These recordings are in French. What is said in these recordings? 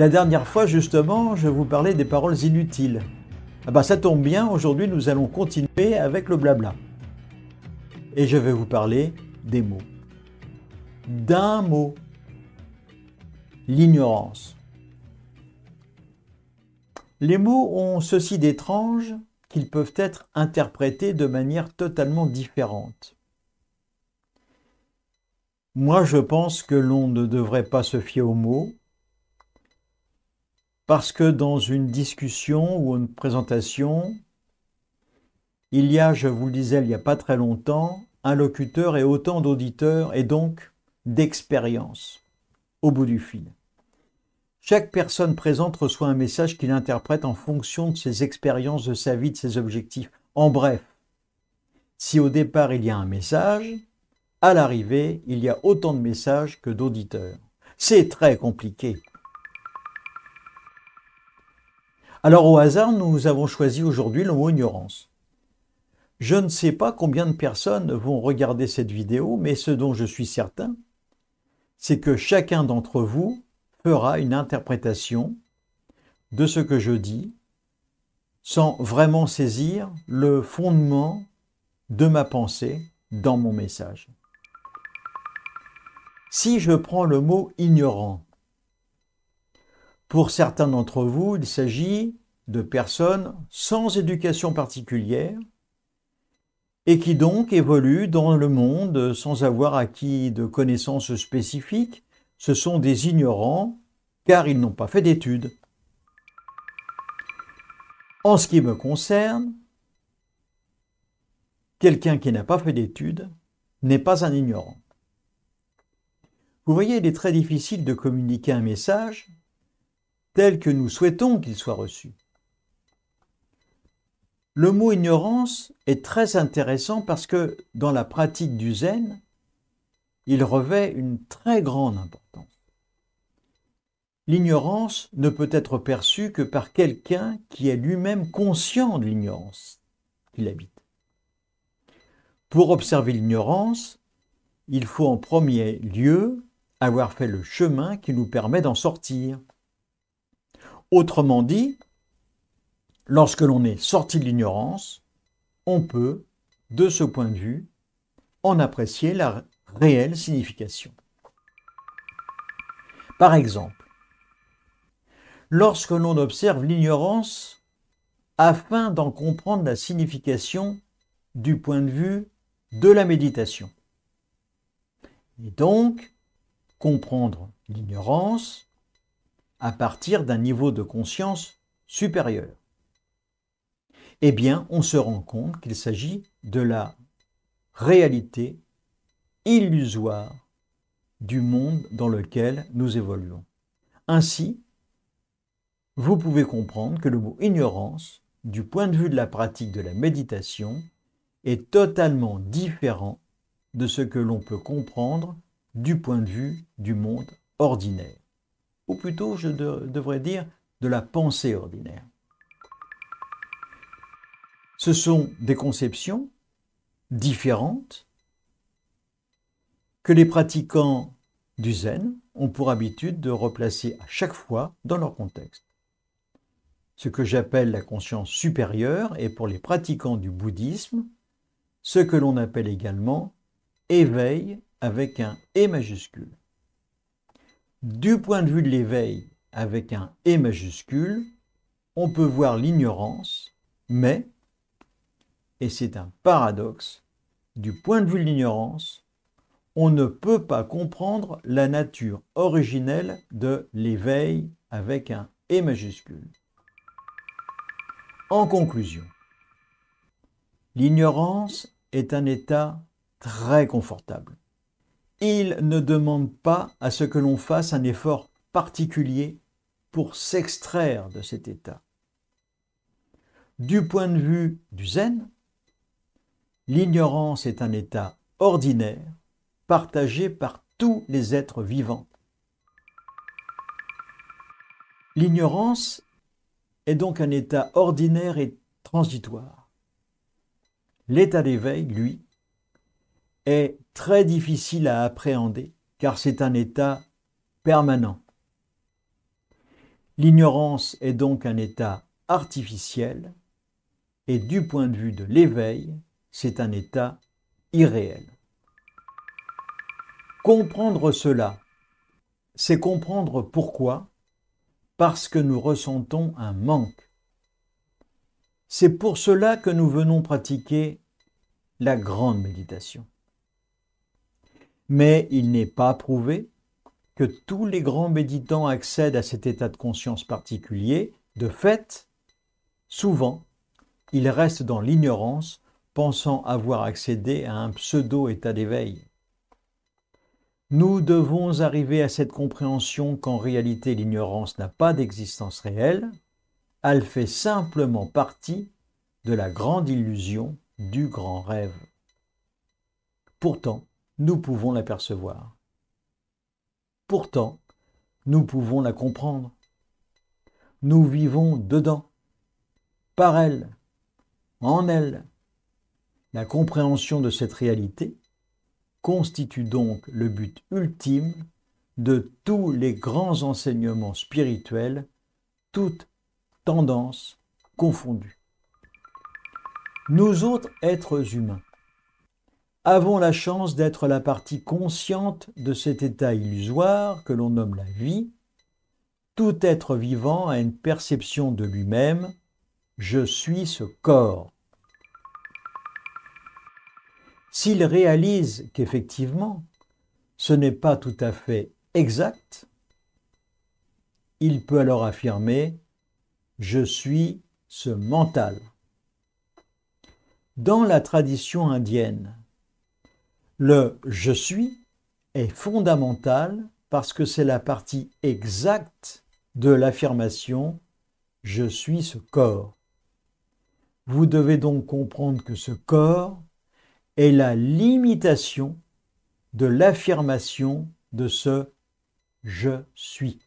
La dernière fois, justement, je vous parlais des paroles inutiles. Ah bah ça tombe bien, aujourd'hui nous allons continuer avec le blabla. Et je vais vous parler des mots. D'un mot. L'ignorance. Les mots ont ceci d'étrange qu'ils peuvent être interprétés de manière totalement différente. Moi, je pense que l'on ne devrait pas se fier aux mots, parce que dans une discussion ou une présentation, il y a, je vous le disais il n'y a pas très longtemps, un locuteur et autant d'auditeurs et donc d'expérience au bout du fil. Chaque personne présente reçoit un message qu'il interprète en fonction de ses expériences, de sa vie, de ses objectifs. En bref, si au départ il y a un message, à l'arrivée, il y a autant de messages que d'auditeurs. C'est très compliqué. Alors au hasard, nous avons choisi aujourd'hui le mot ignorance. Je ne sais pas combien de personnes vont regarder cette vidéo, mais ce dont je suis certain, c'est que chacun d'entre vous fera une interprétation de ce que je dis sans vraiment saisir le fondement de ma pensée dans mon message. Si je prends le mot ignorant, pour certains d'entre vous, il s'agit de personnes sans éducation particulière et qui donc évoluent dans le monde sans avoir acquis de connaissances spécifiques. Ce sont des ignorants car ils n'ont pas fait d'études. En ce qui me concerne, quelqu'un qui n'a pas fait d'études n'est pas un ignorant. Vous voyez, il est très difficile de communiquer un message tel que nous souhaitons qu'il soit reçu. Le mot ignorance est très intéressant parce que dans la pratique du zen, il revêt une très grande importance. L'ignorance ne peut être perçue que par quelqu'un qui est lui-même conscient de l'ignorance qu'il habite. Pour observer l'ignorance, il faut en premier lieu avoir fait le chemin qui nous permet d'en sortir. Autrement dit, lorsque l'on est sorti de l'ignorance, on peut, de ce point de vue, en apprécier la réelle signification. Par exemple, lorsque l'on observe l'ignorance afin d'en comprendre la signification du point de vue de la méditation. Et donc, comprendre l'ignorance à partir d'un niveau de conscience supérieur. Eh bien, on se rend compte qu'il s'agit de la réalité illusoire du monde dans lequel nous évoluons. Ainsi, vous pouvez comprendre que le mot ignorance, du point de vue de la pratique de la méditation, est totalement différent de ce que l'on peut comprendre du point de vue du monde ordinaire. Ou plutôt, je devrais dire, de la pensée ordinaire. Ce sont des conceptions différentes que les pratiquants du zen ont pour habitude de replacer à chaque fois dans leur contexte. Ce que j'appelle la conscience supérieure est pour les pratiquants du bouddhisme ce que l'on appelle également éveil avec un E majuscule. Du point de vue de l'éveil avec un E majuscule, on peut voir l'ignorance, mais, et c'est un paradoxe, du point de vue de l'ignorance, on ne peut pas comprendre la nature originelle de l'éveil avec un E majuscule. En conclusion, l'ignorance est un état très confortable. Il ne demande pas à ce que l'on fasse un effort particulier pour s'extraire de cet état. Du point de vue du zen, l'ignorance est un état ordinaire partagé par tous les êtres vivants. L'ignorance est donc un état ordinaire et transitoire. L'état d'éveil, lui, est très difficile à appréhender car c'est un état permanent. L'ignorance est donc un état artificiel et du point de vue de l'éveil, c'est un état irréel. Comprendre cela, c'est comprendre pourquoi, parce que nous ressentons un manque. C'est pour cela que nous venons pratiquer la grande méditation. Mais il n'est pas prouvé que tous les grands méditants accèdent à cet état de conscience particulier. De fait, souvent, ils restent dans l'ignorance, pensant avoir accédé à un pseudo-état d'éveil. Nous devons arriver à cette compréhension qu'en réalité l'ignorance n'a pas d'existence réelle, elle fait simplement partie de la grande illusion du grand rêve. Pourtant, nous pouvons l'apercevoir. Pourtant, nous pouvons la comprendre. Nous vivons dedans, par elle, en elle. La compréhension de cette réalité constitue donc le but ultime de tous les grands enseignements spirituels, toutes tendances confondues. Nous autres êtres humains avons la chance d'être la partie consciente de cet état illusoire que l'on nomme la vie. Tout être vivant a une perception de lui-même « je suis ce corps ». S'il réalise qu'effectivement, ce n'est pas tout à fait exact, il peut alors affirmer « je suis ce mental ». Dans la tradition indienne, le « je suis » est fondamental parce que c'est la partie exacte de l'affirmation « je suis ce corps ». Vous devez donc comprendre que ce corps est la limitation de l'affirmation de ce « je suis ».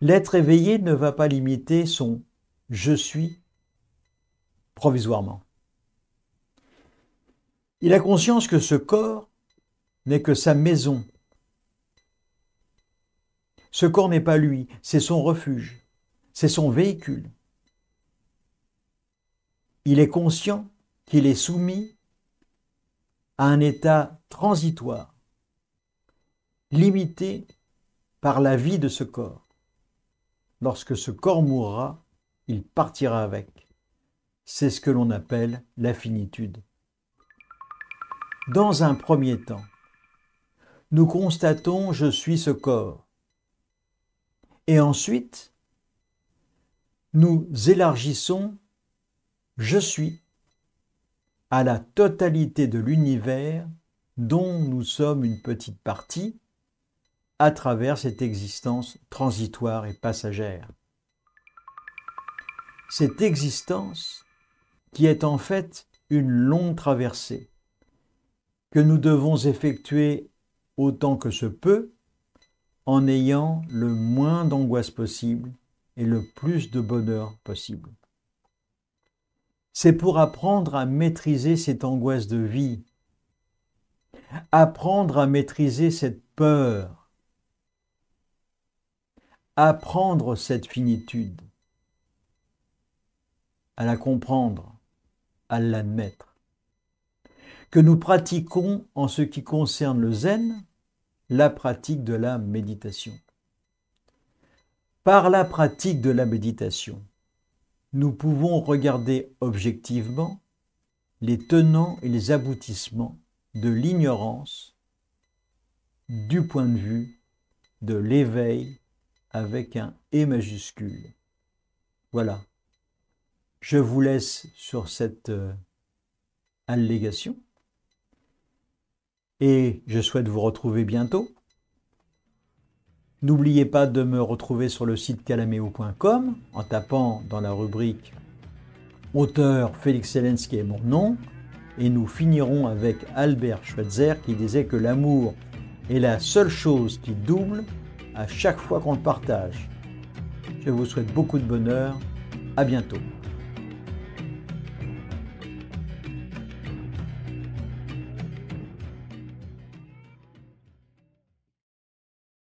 L'être éveillé ne va pas limiter son « je suis » provisoirement. Il a conscience que ce corps n'est que sa maison. Ce corps n'est pas lui, c'est son refuge, c'est son véhicule. Il est conscient qu'il est soumis à un état transitoire, limité par la vie de ce corps. Lorsque ce corps mourra, il partira avec. C'est ce que l'on appelle la finitude. Dans un premier temps, nous constatons « je suis ce corps ». Et ensuite, nous élargissons « je suis » à la totalité de l'univers dont nous sommes une petite partie à travers cette existence transitoire et passagère. Cette existence qui est en fait une longue traversée que nous devons effectuer autant que se peut en ayant le moins d'angoisse possible et le plus de bonheur possible. C'est pour apprendre à maîtriser cette angoisse de vie, apprendre à maîtriser cette peur, apprendre cette finitude, à la comprendre, à l'admettre, que nous pratiquons en ce qui concerne le zen, la pratique de la méditation. Par la pratique de la méditation, nous pouvons regarder objectivement les tenants et les aboutissements de l'ignorance du point de vue de l'éveil avec un « E » majuscule. Voilà. Je vous laisse sur cette allégation et je souhaite vous retrouver bientôt. N'oubliez pas de me retrouver sur le site calameo.com en tapant dans la rubrique « Auteur Félix Helens » qui est mon nom, et nous finirons avec Albert Schweitzer qui disait que l'amour est la seule chose qui double à chaque fois qu'on le partage. Je vous souhaite beaucoup de bonheur, à bientôt.